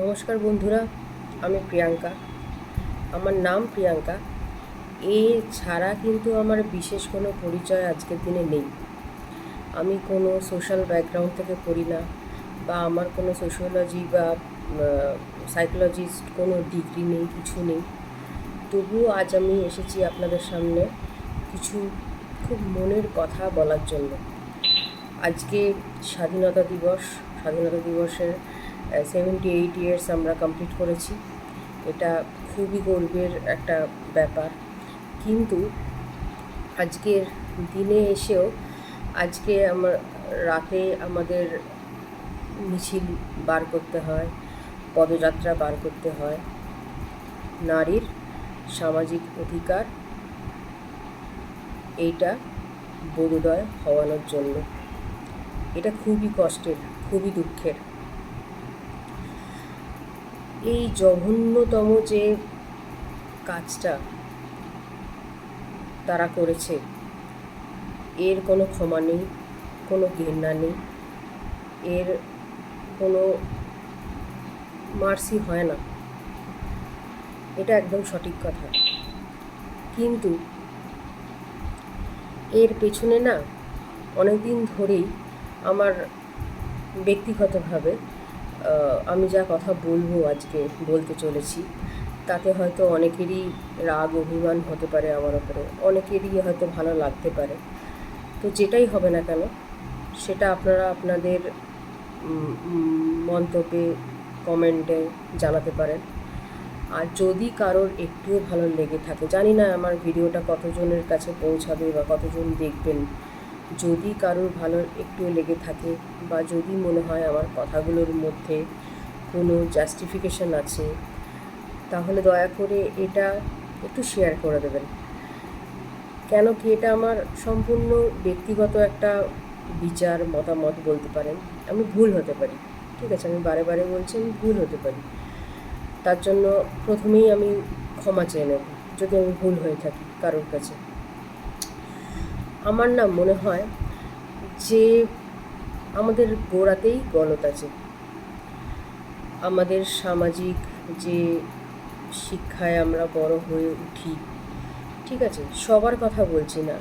নমস্কার বন্ধুরা, আমি প্রিয়াঙ্কা। আমার নাম প্রিয়াঙ্কা। এ ছাড়া কিন্তু আমার বিশেষ কোনো পরিচয় আজকের দিনে নেই। আমি কোনো সোশ্যাল ব্যাকগ্রাউন্ড থেকে পড়ি না, বা আমার কোনো সোশিওলজি বা সাইকোলজিস্ট কোনো ডিগ্রি নেই, কিছু নেই। তবুও আজ আমি এসেছি আপনাদের সামনে কিছু খুব মনের কথা বলার জন্য। আজকে স্বাধীনতা দিবসের 78 ইয়ার্স আমরা কমপ্লিট করেছি। এটা খুবই গর্বের একটা ব্যাপার। কিন্তু আজকের দিনে এসেও আজকে রাতে আমাদের মিছিল বার করতে হয়, পদযাত্রা বার করতে হয় নারীর সামাজিক অধিকার এইটা বোধোদয় হওয়ানোর জন্য। এটা খুবই কষ্টের, খুবই দুঃখের। এই জঘন্যতম যে কাজটা তারা করেছে, এর কোনো ক্ষমা নেই, কোনো ঘেন্না নেই, এর কোনো মার্সি হয় না। এটা একদম সঠিক কথা। কিন্তু এর পেছনে না অনেক দিন ধরেই আমার ব্যক্তিগতভাবে আমি যা কথা আজকে বলতে চলেছি, তাতে হয়তো অনেকেরই রাগ অভিমান হতে পারে আমার ওপরে, অনেকেরই হয়তো ভালো লাগতে পারে। তো যেটাই হবে না কেন, সেটা আপনারা আপনাদের মন্তব্যে, কমেন্টে জানাতে পারেন। আর যদি কারোর একটুও ভালো লেগে থাকে, জানি না আমার ভিডিওটা কতজনের কাছে পৌঁছাবে বা কতজন দেখবেন, যদি কারোর ভালো একটুও লেগে থাকে বা যদি মনে হয় আমার কথাগুলোর মধ্যে কোনো জাস্টিফিকেশন আছে, তাহলে দয়া করে এটা একটু শেয়ার করে দেবেন। কেন কি, এটা আমার সম্পূর্ণ ব্যক্তিগত একটা বিচার, মতামত বলতে পারেন। আমি ভুল হতে পারি, ঠিক আছে, আমি বারে বারে বলছি আমি ভুল হতে পারি। তার জন্য প্রথমেই আমি ক্ষমা চেয়ে নেব যদি আমি ভুল হয়ে থাকি কারোর কাছে। আমার না মনে হয় যে আমাদের গোড়াতেই গলত আছে। আমাদের সামাজিক যে শিক্ষায় আমরা বড় হয়ে উঠি, ঠিক আছে, সবার কথা বলছি না,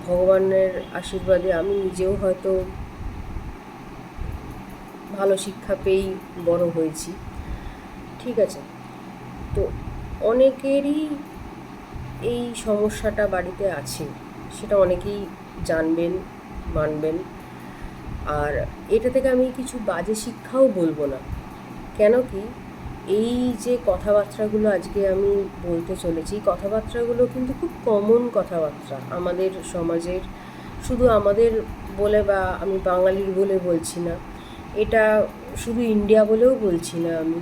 ভগবানের আশীর্বাদে আমি নিজেও হয়তো ভালো শিক্ষা পেয়েই বড় হয়েছি, ঠিক আছে। তো অনেকেরই এই সমস্যাটা বাড়িতে আছে, সেটা অনেকেই জানবেন, মানবেন। আর এটা থেকে আমি কিছু বাজে শিক্ষাও বলবো না। কেন কি, এই যে কথাবার্তাগুলো আজকে আমি বলতে চলেছি, কথাবার্তাগুলো কিন্তু খুব কমন কথাবার্তা আমাদের সমাজের। শুধু আমাদের বলে বা আমি বাঙালির বলে বলছি না, এটা শুধু ইন্ডিয়া বলেও বলছি না আমি,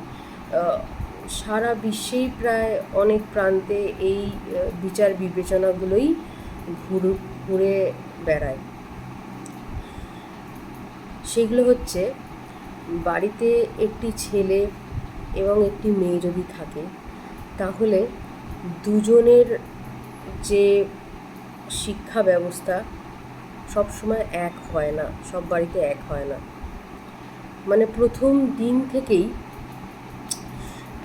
সারা বিশ্বেই প্রায় অনেক প্রান্তে এই বিচার বিবেচনাগুলোই ঘুরে বেড়ায়। সেগুলো হচ্ছে, বাড়িতে একটি ছেলে এবং একটি মেয়ে যদি থাকে, তাহলে দুজনের যে শিক্ষা ব্যবস্থা সবসময় এক হয় না, সব বাড়িতে এক হয় না। মানে প্রথম দিন থেকেই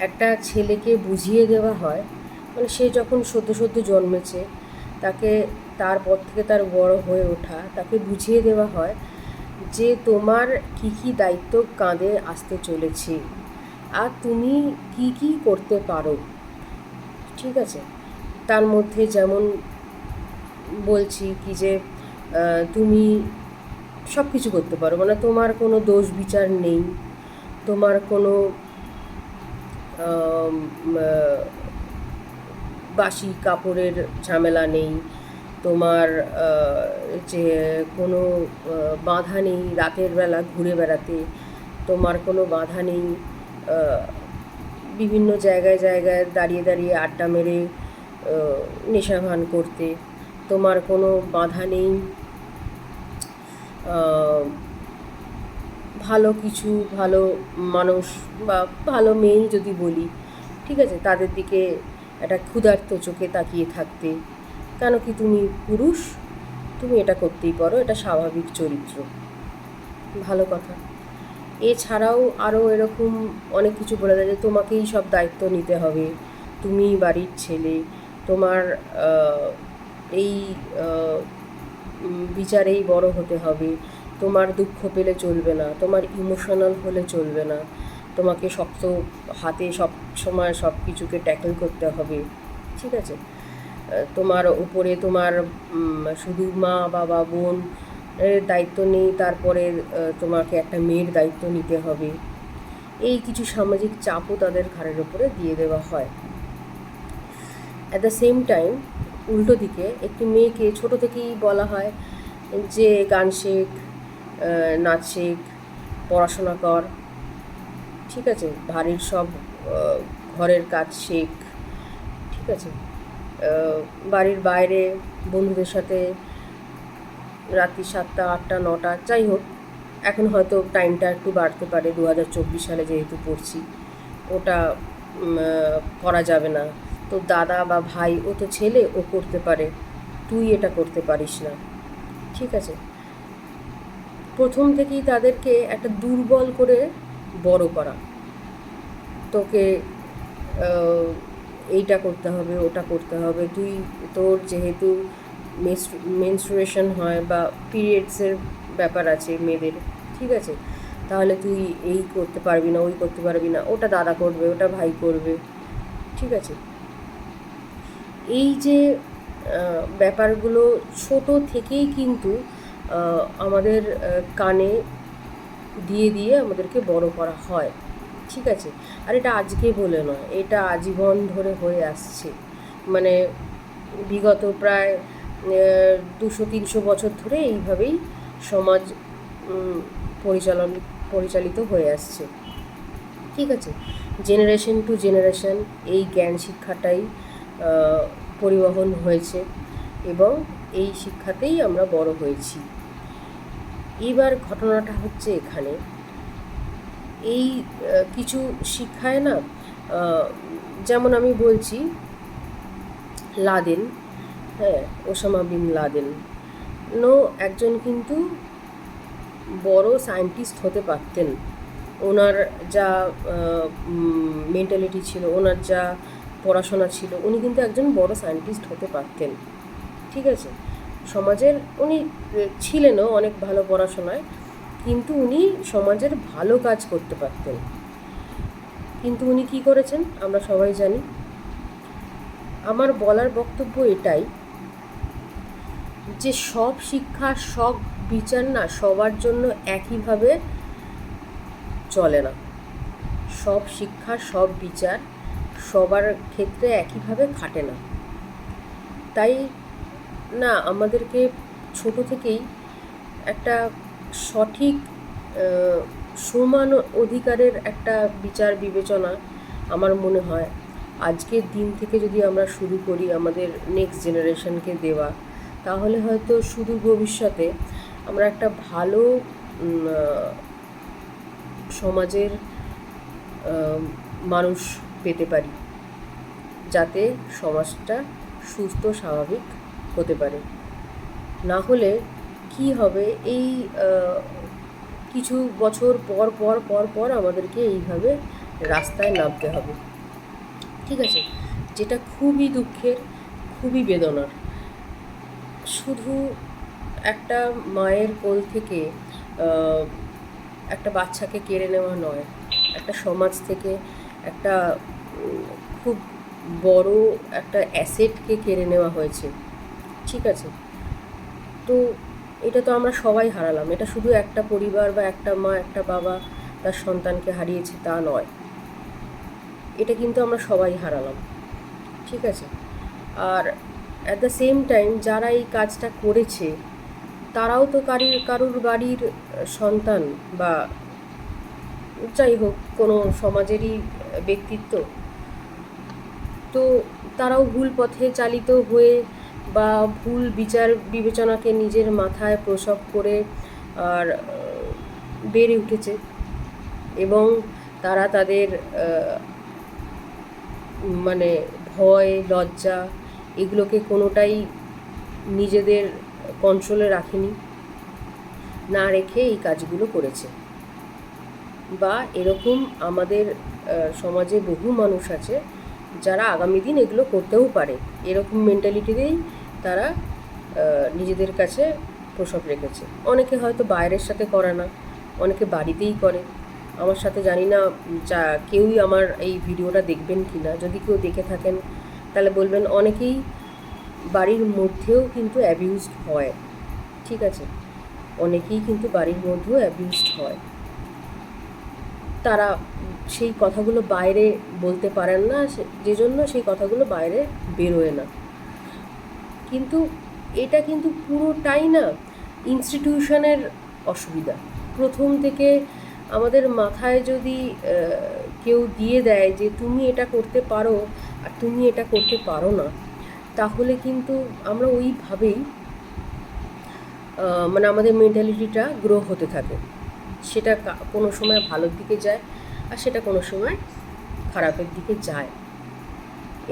একটা ছেলেকে বুঝিয়ে দেওয়া হয়, মানে সে যখন সদ্য জন্মেছে, তাকে তারপর থেকে তার বড় হয়ে ওঠা, তাকে বুঝিয়ে দেওয়া হয় যে তোমার কী কী দায়িত্ব কাঁধে আসতে চলেছে আর তুমি কি কি করতে পারো, ঠিক আছে। তার মধ্যে যেমন বলছি কি যে তুমি সব কিছু করতে পারো, মানে তোমার কোনো দোষ বিচার নেই, তোমার কোনো বাসি কাপড়ের ঝামেলা নেই, তোমার যে কোনো বাধা নেই রাতের বেলা ঘুরে বেড়াতে, তোমার কোনো বাধা নেই বিভিন্ন জায়গায় দাঁড়িয়ে দাঁড়িয়ে আড্ডা মেরে নেশা ভান করতে, তোমার কোনো বাধা নেই ভালো কিছু, ভালো মানুষ বা ভালো মেয়েই যদি বলি, ঠিক আছে, তাদের দিকে একটা ক্ষুধার্ত চোখে তাকিয়ে থাকতে। কেন কি, তুমি পুরুষ, তুমি এটা করতেই পারো, এটা স্বাভাবিক চরিত্র, ভালো কথা। এছাড়াও আরও এরকম অনেক কিছু বলে দেয় যে তোমাকেই সব দায়িত্ব নিতে হবে, তুমি বাড়ির ছেলে, তোমার এই বিচারেই বড় হতে হবে, তোমার দুঃখ পেলে চলবে না, তোমার ইমোশনাল হলে চলবে না, তোমাকে শক্ত হাতে সব সময় সব কিছুকে ট্যাকল করতে হবে। ঠিক আছে, তোমার উপরে তোমার শুধু মা বাবা বোন এর দায়িত্ব নেই, তারপরে তোমাকে একটা মেয়ের দায়িত্ব নিতে হবে। এই কিছু সামাজিক চাপও তাদের ঘাড়ের ওপরে দিয়ে দেওয়া হয়। অ্যাট দ্য সেম টাইম উল্টো দিকে একটি মেয়েকে ছোটো থেকেই বলা হয় যে গান শেখ, নাচ শেখ, পড়াশোনা কর, ঠিক আছে, বাড়ির সব ঘরের কাজ শেখ, ঠিক আছে, বাড়ির বাইরে বন্ধুদের সাথে রাত্রি 7টা 8টা 9টা যাই হোক, এখন হয়তো টাইমটা একটু বাড়তে পারে, 2024 সালে যেহেতু পড়ছি, ওটা করা যাবে না। তো দাদা বা ভাই, ও তো ছেলে, ও করতে পারে, তুই এটা করতে পারিস না। ঠিক আছে, প্রথম থেকেই তাদেরকে একটা দুর্বল করে বড় করা, তোকে এইটা করতে হবে, ওটা করতে হবে, তুই তোর যেহেতু মেনস্ট্রুয়েশন হয় বা পিরিয়ডসের ব্যাপার আছে মেয়েদের, ঠিক আছে, তাহলে তুই এই করতে পারবি না, ওই করতে পারবি না, ওটা দাদা করবে, ওটা ভাই করবে। ঠিক আছে, এই যে ব্যাপারগুলো ছোট থেকেই কিন্তু আমাদের কানে দিয়ে দিয়ে আমাদেরকে বড় করা হয়। ঠিক আছে, আর এটা আজকে বলে নয়, এটা আজীবন ধরে হয়ে আসছে, মানে বিগত প্রায় 200-300 বছর ধরে এইভাবেই সমাজ পরিচালিত হয়ে আসছে। ঠিক আছে, জেনারেশন টু জেনারেশন এই জ্ঞান শিক্ষাটাই পরিবহন হয়েছে এবং এই শিক্ষাতেই আমরা বড় হয়েছি। এবার ঘটনাটা হচ্ছে এখানে, এই কিছু শিক্ষায় না, যেমন আমি বলছি লাদেন, হ্যাঁ, ওসামা বিন লাদেন একজন কিন্তু বড় সায়েন্টিস্ট হতে পারতেন। ওনার যা মেন্টালিটি ছিল, ওনার যা পড়াশোনা ছিল, উনি কিন্তু একজন বড় সায়েন্টিস্ট হতে পারতেন। ঠিক আছে, সমাজের উনি ছিলেনও অনেক ভালো পড়াশোনায়, কিন্তু উনি সমাজের ভালো কাজ করতে পারতেন। কিন্তু উনি কি করেছেন আমরা সবাই জানি। আমার বলার বক্তব্য এটাই যে সব শিক্ষা, সব বিচার না সবার জন্য একইভাবে চলে না। সব শিক্ষা, সব বিচার সবার ক্ষেত্রে একইভাবে খাটে না। তাই না আমাদেরকে ছোট থেকেই একটা সঠিক সমান অধিকারের একটা বিচার বিবেচনা আমার মনে হয় আজকের দিন থেকে যদি আমরা শুরু করি আমাদের নেক্সট জেনারেশনকে দেওয়া, তাহলে হয়তো সুদূর ভবিষ্যতে আমরা একটা ভালো সমাজের মানুষ পেতে পারি, যাতে সমাজটা সুস্থ স্বাভাবিক হতে পারে। না হলে কি হবে, এই কিছু বছর পর পর পর পর আমাদেরকে এইভাবে রাস্তায় নামতে হবে। ঠিক আছে, যেটা খুবই দুঃখের, খুবই বেদনার। শুধু একটা মায়ের কোল থেকে একটা বাচ্চাকে কেড়ে নেওয়া নয়, একটা সমাজ থেকে একটা খুব বড় একটা অ্যাসেটকে কেড়ে নেওয়া হয়েছে। ঠিক আছে, তো এটা তো আমরা সবাই হারালাম। এটা শুধু একটা পরিবার বা একটা মা, একটা বাবা তার সন্তানকে হারিয়েছে তা নয়, এটা কিন্তু আমরা সবাই হারালাম। ঠিক আছে, আর অ্যাট দ্য সেম টাইম যারা এই কাজটা করেছে তারাও তো কারুর বাড়ির সন্তান বা যাই হোক কোনো সমাজেরই ব্যক্তিত্ব, তো তারাও ভুল পথে চালিত হয়ে বা ভুল বিচার বিবেচনাকে নিজের মাথায় প্রসব করে আর বেড়ে উঠেছে এবং তারা তাদের মানে ভয়, লজ্জা এগুলোকে কোনোটাই নিজেদের কন্ট্রোলে রাখেনি, না রেখে এই কাজগুলো করেছে। বা এরকম আমাদের সমাজে বহু মানুষ আছে যারা আগামী দিন এগুলো করতেও পারে, এরকম মেন্টালিটিতেই তারা নিজেদের কাছে প্রসব রেখেছে। অনেকে হয়তো বাইরের সাথে করে না, অনেকে বাড়িতেই করে। আমার সাথে জানি না কেউই আমার এই ভিডিওটা দেখবেন কি না, যদি কেউ দেখে থাকেন তাহলে বলবেন। অনেকেই বাড়ির মধ্যেও কিন্তু অ্যাবিউজড হয়, ঠিক আছে, অনেকেই কিন্তু বাড়ির মধ্যেও অ্যাবিউজড হয়। তারা সেই কথাগুলো বাইরে বলতে পারেন না, যে জন্য সেই কথাগুলো বাইরে বেরোয় না। কিন্তু এটা কিন্তু পুরোটাই না ইনস্টিটিউশনের অসুবিধা। প্রথম থেকে আমাদের মাথায় যদি কেউ দিয়ে দেয় যে তুমি এটা করতে পারো আর তুমি এটা করতে পারো না, তাহলে কিন্তু আমরা ওইভাবেই মানে আমাদের মেন্টালিটিটা গ্রো হতে থাকে। সেটা কোনো সময় ভালোর দিকে যায় আর সেটা কোনো সময় খারাপের দিকে যায়।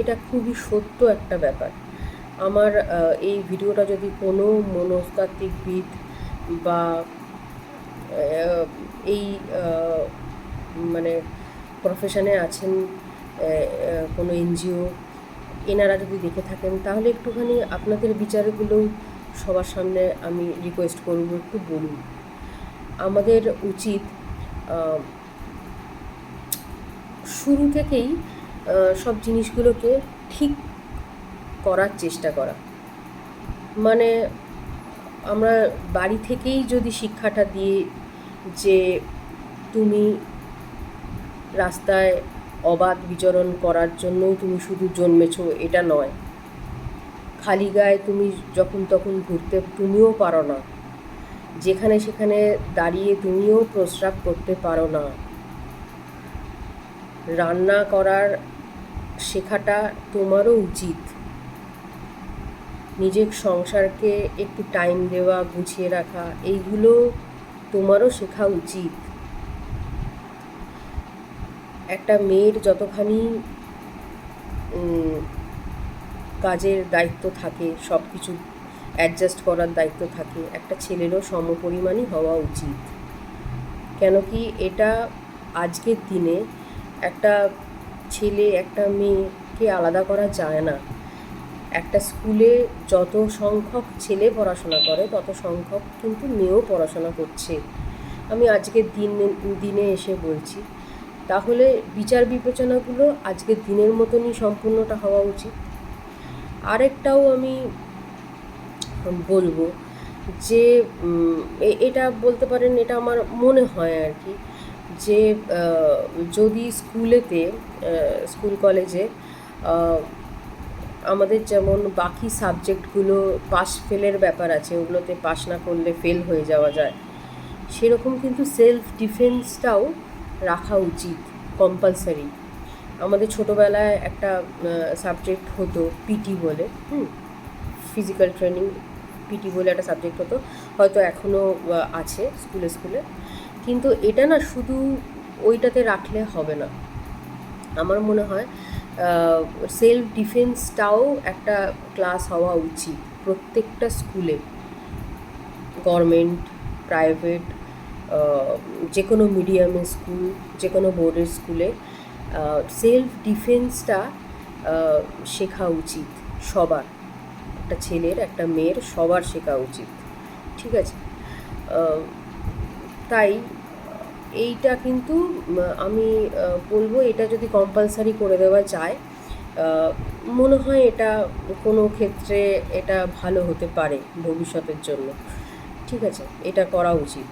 এটা খুবই সত্য একটা ব্যাপার। আমার এই ভিডিওটা যদি কোনো মনস্তাত্ত্বিকবিদ বা এই মানে প্রফেশনে আছেন, কোনো এনজিও, এনারা যদি দেখে থাকেন তাহলে একটুখানি আপনাদের বিচারগুলো সবার সামনে আমি রিকোয়েস্ট করব, একটু বলুন। আমাদের উচিত শুরু থেকেই সব জিনিসগুলোকে ঠিক করার চেষ্টা করা। মানে আমরা বাড়ি থেকেই যদি শিক্ষাটা দিই যে তুমি রাস্তায় অবাধ বিচরণ করার জন্যই তুমি শুধু জন্মেছো, এটা নয়। খালি গায়ে তুমি যখন তখন ঘুরতে তুমিও পারো না, যেখানে সেখানে দাঁড়িয়ে তুমিও প্রস্রাব করতে পারো না। রান্না করার শেখাটা তোমারও উচিত। নিজের সংসারকে একটু টাইম দেওয়া, গুছিয়ে রাখা, এইগুলো তোমারও শেখা উচিত। একটা মেয়ের যতখানি কাজের দায়িত্ব থাকে, সব কিছু অ্যাডজাস্ট করার দায়িত্ব থাকে, একটা ছেলেরও সমপরিমাণই হওয়া উচিত। কেন কি এটা আজকের দিনে একটা ছেলে একটা মেয়েকে আলাদা করা যায় না। একটা স্কুলে যত সংখ্যক ছেলে পড়াশোনা করে তত সংখ্যক কিন্তু মেয়েও পড়াশোনা করছে, আমি আজকের দিনে এসে বলছি। তাহলে বিচার বিবেচনাগুলো আজকের দিনের মতনই সম্পূর্ণটা হওয়া উচিত। আরেকটাও আমি বলবো যে এটা বলতে পারেন, এটা আমার মনে হয় আর কি, যে যদি স্কুল কলেজে আমাদের যেমন বাকি সাবজেক্টগুলো পাস ফেলের ব্যাপার আছে, ওগুলোতে পাস না করলে ফেল হয়ে যাওয়া যায়, সেরকম কিন্তু সেলফ ডিফেন্সটাও রাখা উচিত কম্পালসারি। আমাদের ছোটোবেলায় একটা সাবজেক্ট হতো পিটি বলে, ফিজিক্যাল ট্রেনিং, পিটি বলে একটা সাবজেক্ট হতো, হয়তো এখনও আছে স্কুলে। কিন্তু এটা না শুধু ওইটাতে রাখলে হবে না। আমার মনে হয় সেলফ ডিফেন্সটাও একটা ক্লাস হওয়া উচিত প্রত্যেকটা স্কুলে, গভর্নমেন্ট, প্রাইভেট, যে কোনো মিডিয়ামের স্কুল, যে কোনো বোর্ডের স্কুলে সেলফ ডিফেন্সটা শেখা উচিত সবার। একটা ছেলের, একটা মেয়ের, সবার শেখা উচিত, ঠিক আছে। তাই এইটা কিন্তু আমি বলবো, এটা যদি কম্পালসারি করে দেওয়া যায়, মনে হয় এটা কোনো ক্ষেত্রে এটা ভালো হতে পারে ভবিষ্যতের জন্য, ঠিক আছে, এটা করা উচিত।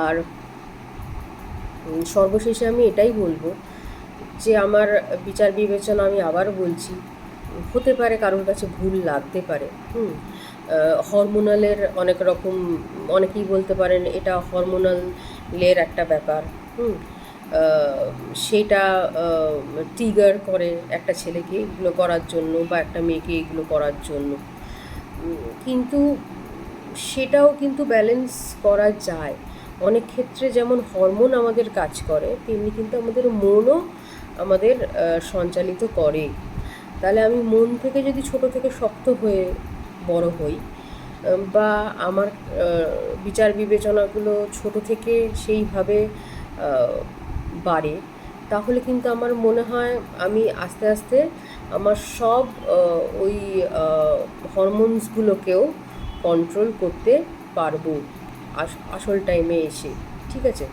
আর সর্বশেষে আমি এটাই বলবো যে আমার বিচার বিবেচনা, আমি আবার বলছি, হতে পারে কারোর কাছে ভুল লাগতে পারে। হরমোনালের অনেক রকম, অনেকেই বলতে পারেন এটা হরমোনালের একটা ব্যাপার, সেটা ট্রিগার করে একটা ছেলেকে এগুলো করার জন্য বা একটা মেয়েকে এগুলো করার জন্য। কিন্তু সেটাও কিন্তু ব্যালেন্স করা যায় অনেক ক্ষেত্রে। যেমন হরমোন আমাদের কাজ করে, তেমনি কিন্তু আমাদের মনও আমাদের সঞ্চালিত করে। তাহলে আমি মন থেকে যদি ছোট থেকে শক্ত হয়ে বড় হই, বা আমার বিচার বিবেচনাগুলো ছোট থেকে সেইভাবে বাড়ে, তাহলে কিন্তু আমার মনে হয় আমি আস্তে আস্তে আমার সব ওই হরমোনসগুলোকেও কন্ট্রোল করতে পারবো আসল টাইমে এসে। ঠিক আছে?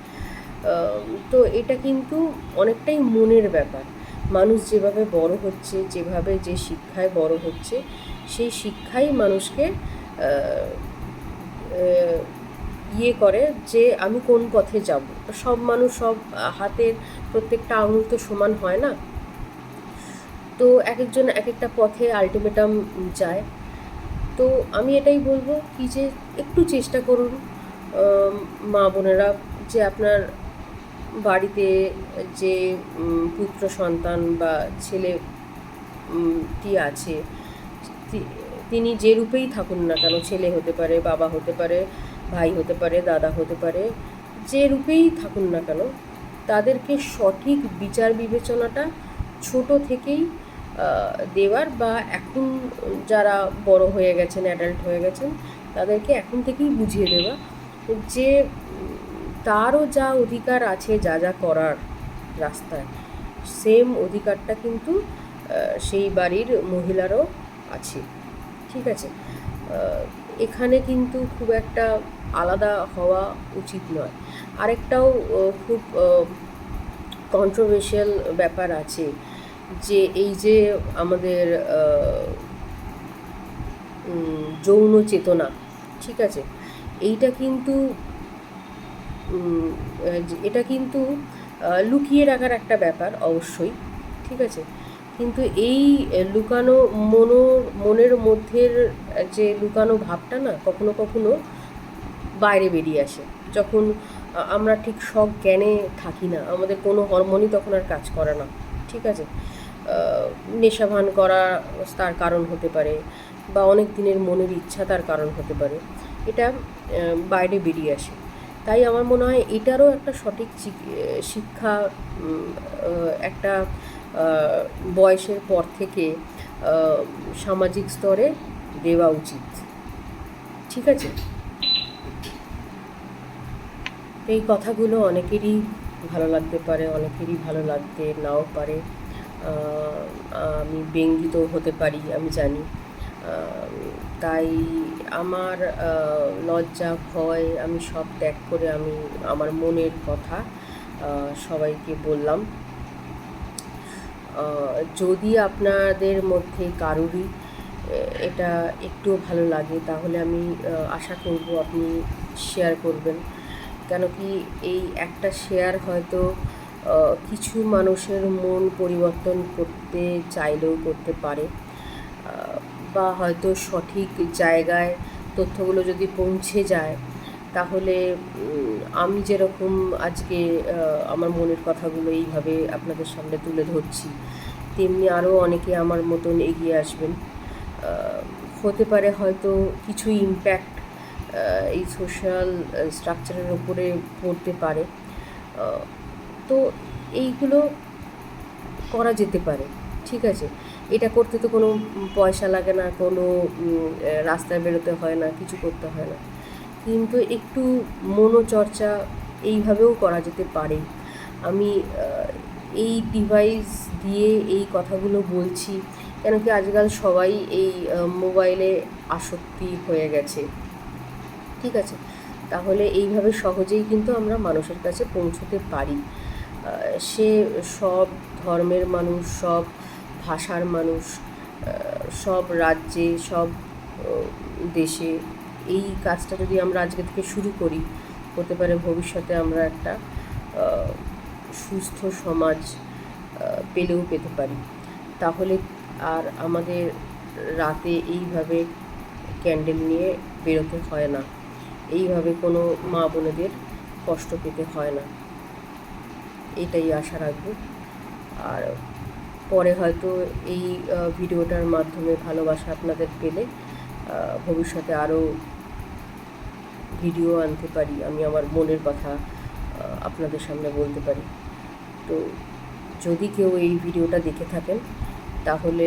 তো এটা কিন্তু অনেকটাই মনের ব্যাপার। মানুষ যেভাবে বড় হচ্ছে, যেভাবে যে শিক্ষায় বড় হচ্ছে, সেই শিক্ষাই মানুষকে করে যে আমি কোন পথে যাব। সব মানুষ সব হাতের প্রত্যেকটা আঙুল তো সমান হয় না, তো এক একজন এক একটা পথে আলটিমেটাম যায়। তো আমি এটাই বলবো কি যে একটু চেষ্টা করুন মা বোনেরা, যে আপনার বাড়িতে যে পুত্র সন্তান বা ছেলে টি আছে, তিনি যে রূপেই থাকুন না কেন, ছেলে হতে পারে, বাবা হতে পারে, ভাই হতে পারে, দাদা হতে পারে, যে রূপেই থাকুন না কেন, তাদেরকে সঠিক বিচার বিবেচনাটা ছোট থেকেই দেওয়ার, বা এখন যারা বড় হয়ে গেছেন, অ্যাডাল্ট হয়ে গেছেন, তাদেরকে এখন থেকেই বুঝিয়ে দেওয়া যে তারও যা অধিকার আছে, যা যা করার রাস্তায়, সেম অধিকারটা কিন্তু সেই বাড়ির মহিলারও আছে। ঠিক আছে? এখানে কিন্তু খুব একটা আলাদা হওয়া উচিত নয়। আরেকটাও খুব কন্ট্রোভার্সিয়াল ব্যাপার আছে, যে এই যে আমাদের যৌন চেতনা, ঠিক আছে, এইটা কিন্তু এটা কিন্তু লুকিয়ে রাখার একটা ব্যাপার অবশ্যই। ঠিক আছে? কিন্তু এই লুকানো মনের মধ্যের যে লুকানো ভাবটা না, কখনো কখনো বাইরে বেরিয়ে আসে যখন আমরা ঠিক জ্ঞানে থাকি না, আমাদের কোনো হরমোনই তখন আর কাজ করে না। ঠিক আছে? নেশাভান করা তার কারণ হতে পারে, বা অনেক দিনের মনের ইচ্ছা তার কারণ হতে পারে, এটা বাইরে বেরিয়ে আসে। তাই আমার মনে হয় এটারও একটা সঠিক শিক্ষা একটা বয়সের পর থেকে সামাজিক স্তরে দেওয়া উচিত। ঠিক আছে? এই কথাগুলো অনেকেরই ভালো লাগতে পারে, অনেকেরই ভালো লাগতে নাও পারে। আমি ব্যঙ্গিত হতে পারি, আমি জানি। তাই আমার লজ্জা, ভয় আমি সব ত্যাগ করে আমি আমার মনের কথা সবাইকে বললাম। যদি আপনাদের মধ্যে কারোরই এটা একটুও ভালো লাগে, তাহলে আমি আশা করব আপনি শেয়ার করবেন। কেন কি এই একটা শেয়ার হয়তো কিছু মানুষের মন পরিবর্তন করতে চাইলেও করতে পারে, বা হয়তো সঠিক জায়গায় তথ্যগুলো যদি পৌঁছে যায়, তাহলে আমি যেরকম আজকে আমার মনের কথাগুলো এইভাবে আপনাদের সামনে তুলে ধরছি, তেমনি আরও অনেকে আমার মতন এগিয়ে আসবেন। হতে পারে হয়তো কিছু ইম্প্যাক্ট এই সোশ্যাল স্ট্রাকচারের ওপরে পড়তে পারে। তো এইগুলো করা যেতে পারে। ঠিক আছে? এটা করতে তো কোনো পয়সা লাগে না, কোনো রাস্তায় বেরোতে হয় না, কিছু করতে হয় না, কিন্তু একটু মনোচর্চা এইভাবেও করা যেতে পারে। আমি এই ডিভাইস দিয়ে এই কথাগুলো বলছি কেন কি আজকাল সবাই এই মোবাইলে আসক্তি হয়ে গেছে। ঠিক আছে? তাহলে এইভাবে সহজেই কিন্তু আমরা মানুষের কাছে পৌঁছতে পারি। সে সব ধর্মের মানুষ, সব ভাষার মানুষ, সব রাজ্যে, সব দেশে এই কাজটা যদি আমরা আজকে থেকে শুরু করি, হতে পারে ভবিষ্যতে আমরা একটা সুস্থ সমাজ পেতে পারি। তাহলে আর আমাদের রাতে এইভাবে ক্যান্ডেল নিয়ে বেরোতে হয় না, এইভাবে কোনো মা বোনেদের কষ্ট পেতে হয় না। এটাই আশা রাখব। আর পরে হয়তো এই ভিডিওটার মাধ্যমে ভালোবাসা আপনাদের পেলে ভবিষ্যতে আরও ভিডিও আনতে পারি, আমি আমার মনের কথা আপনাদের সামনে বলতে পারি। তো যদি কেউ এই ভিডিওটা দেখে থাকেন, তাহলে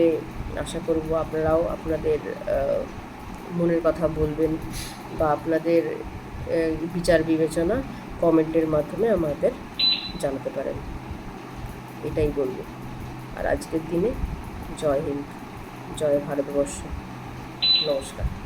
আশা করব আপনারাও আপনাদের মনের কথা বলবেন, বা আপনাদের বিচার বিবেচনা কমেন্টের মাধ্যমে আমাদের জানাতে পারেন, এটাই বলবো। আর আজকের দিনে জয় হিন্দ, জয় ভারতবর্ষ, নমস্কার।